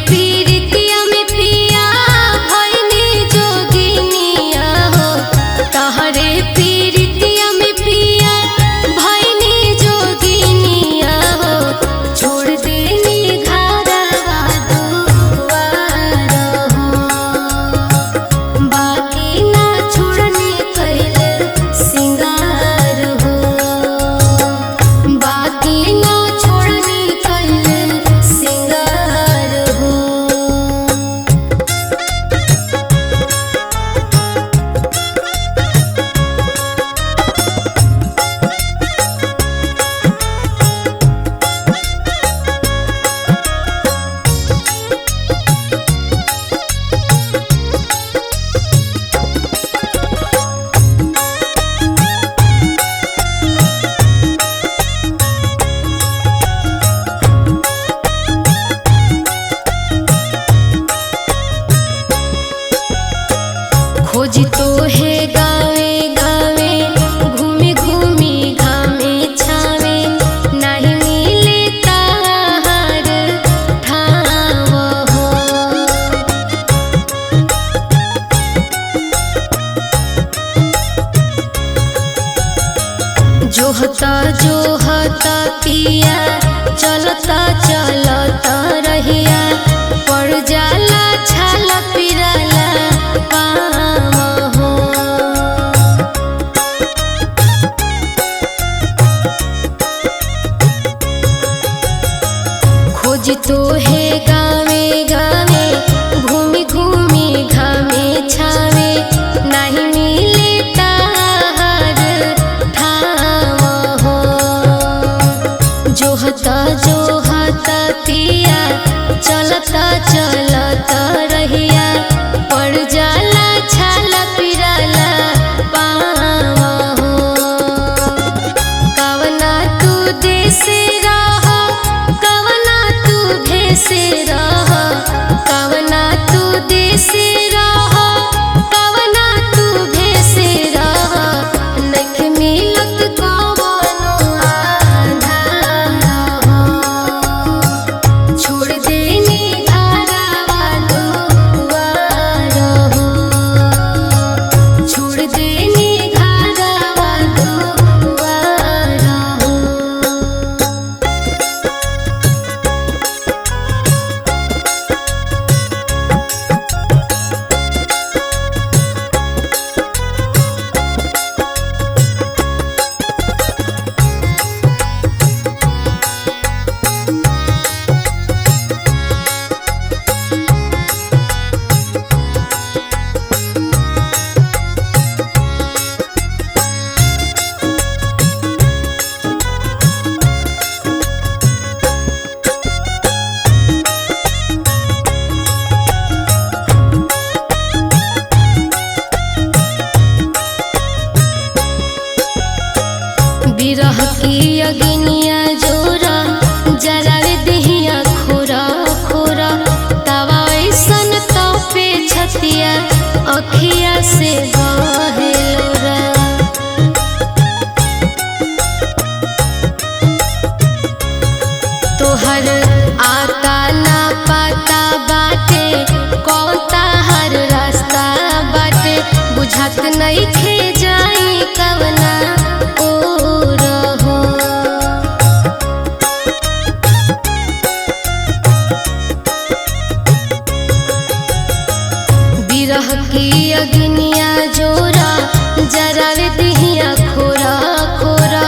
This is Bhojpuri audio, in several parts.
पीरितिया में पिया भइनी जोगिनिया हो, तहरे पीरितिया में पिया भइनी जोगिनिया हो। छोड़ देनी घरवा दुआर हो, बाकी ना छोड़नी कैले सिंगार हो, बाकी ना छोड़नी कैले सिंगार हो। खोजी तो है गावे गावे, घूमी घूमी घामे छावे, नहीं मिले ताहार ठाव हो। जोहता जोहता पिया चलता चलता रहिया, पड़ जाला छाला पिराला पाव हो। खोजी तो है गावे गावे, घूमी घूमी घामे छावे, नहीं मिले ताहार ठाव हो। जोहता जोहता पिया चलता चलता रहिया, पड़ जाला छाला पिराला पाव हो। कवना तू देसे रह, कवना तू भेसे रह, कवना तू देसे रह, कवना तू भेसे रह, नइखे मिलत कवनो आधार हो। छोड़ देनी घरवा दुआर हो, छोड़ देनी घरवा दुआर हो। बिरह की अग्निया जोरा जलावे देहिया खोरा खोरा, तवा ऐसन तपे छतिया अखिया से बहे लोरा। तोहर आता ना पता बाटे, कौन ताहर रास्ता बाटे, बुझात नइखे जाई कवना ओर हो। बिरह की अग्निया जोरा जरावे देहिया खोरा खोरा,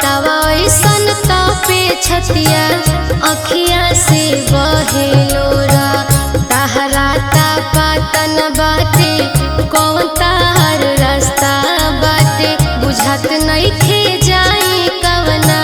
तवा ऐसन तपे छतिया अखिया से बहे लोरा। तहरा ता पातन बाटे, कौन ताहर रास्ता बाटे, बुझात नइखे जाई कवना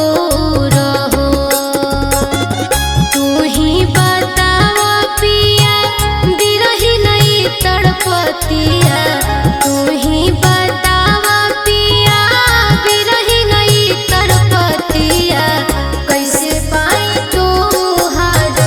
ओर हो। तू ही बतावा पिया बिरही नहीं तड़पतिया, तू ही बतावा पिया बिरही नहीं तड़पतिया, कैसे पाई तोहार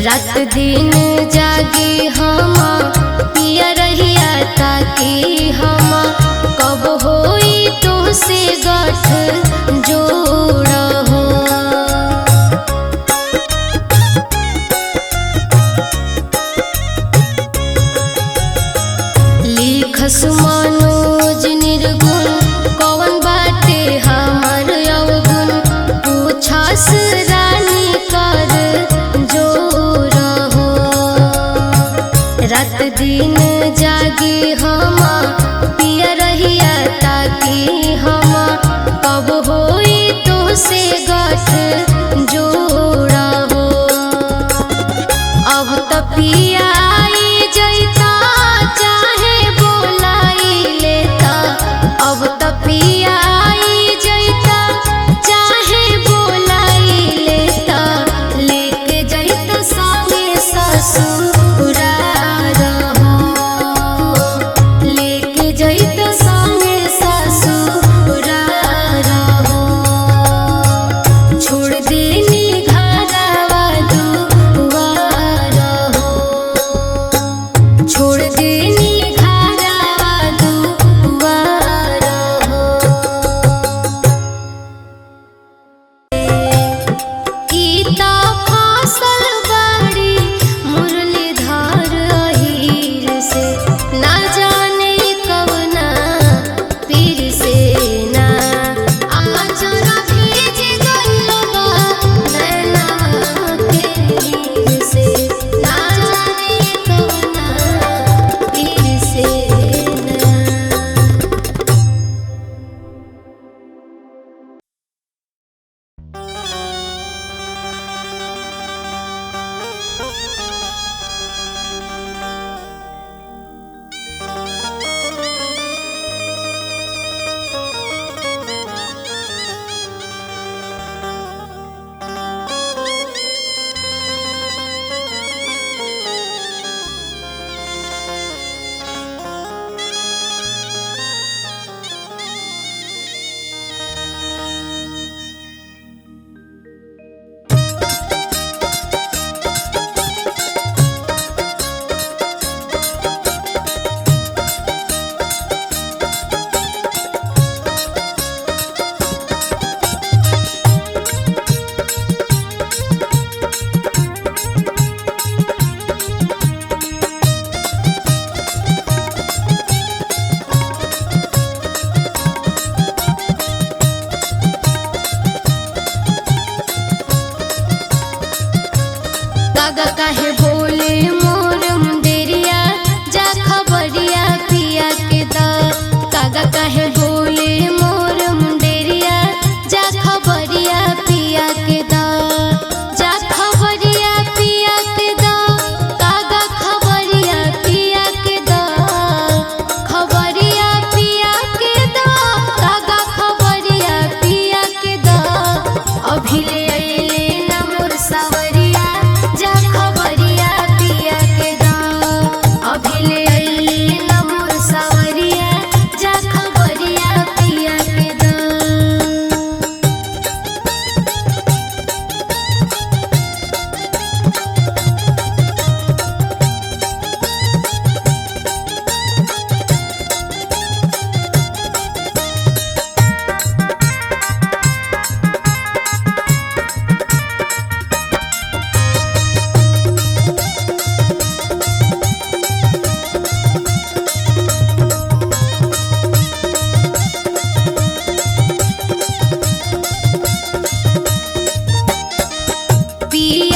रात दिन जागी हम पिया रहिया ताकि हम कब होई तो से गठ जोड़ हो। लिखस मनोज निर्गुण कौन बाटे हमार अवगुण पूछस रानी कर जोर हो। रात दिन जागी हम पिया रहिया ताकि हम कब होई तो से गठ जोड़ हो। अब तो पिया आई जैता चाहे बोलाई लेता, अब तो पिया आई जैता चाहे बोलाई लेता, लेके जैता संगे ससुरार हो, लेके जैता संगे ससुरार हो। छोड़ देनी घरवा दुआर हो, छोड़ देनी घरवा दुआर हो। गीता फासल बाड़ी मुरलीधर अहीर से, ना जाने कवना पीर से ना आचरा भीज गइल बा नैना के हीर से, ना जाने कवना पीर से ना। कागा काहे बोले मोर मुंदेरिया जा खबरिया पिया के दा। कागा काहे बोले मोर मुंदेरिया जा खबरिया पिया के दा, जा खबरिया पिया के दा। कागा खबरिया पिया के दा, खबरिया पिया के दा। कागा खबरिया पिया के दा। अभी ले अइले ना मोर सावरिया जा खबरिया पिया के दा। अभी ले अइले ना मोर सावरिया जा खबरिया पिया के दा। पिया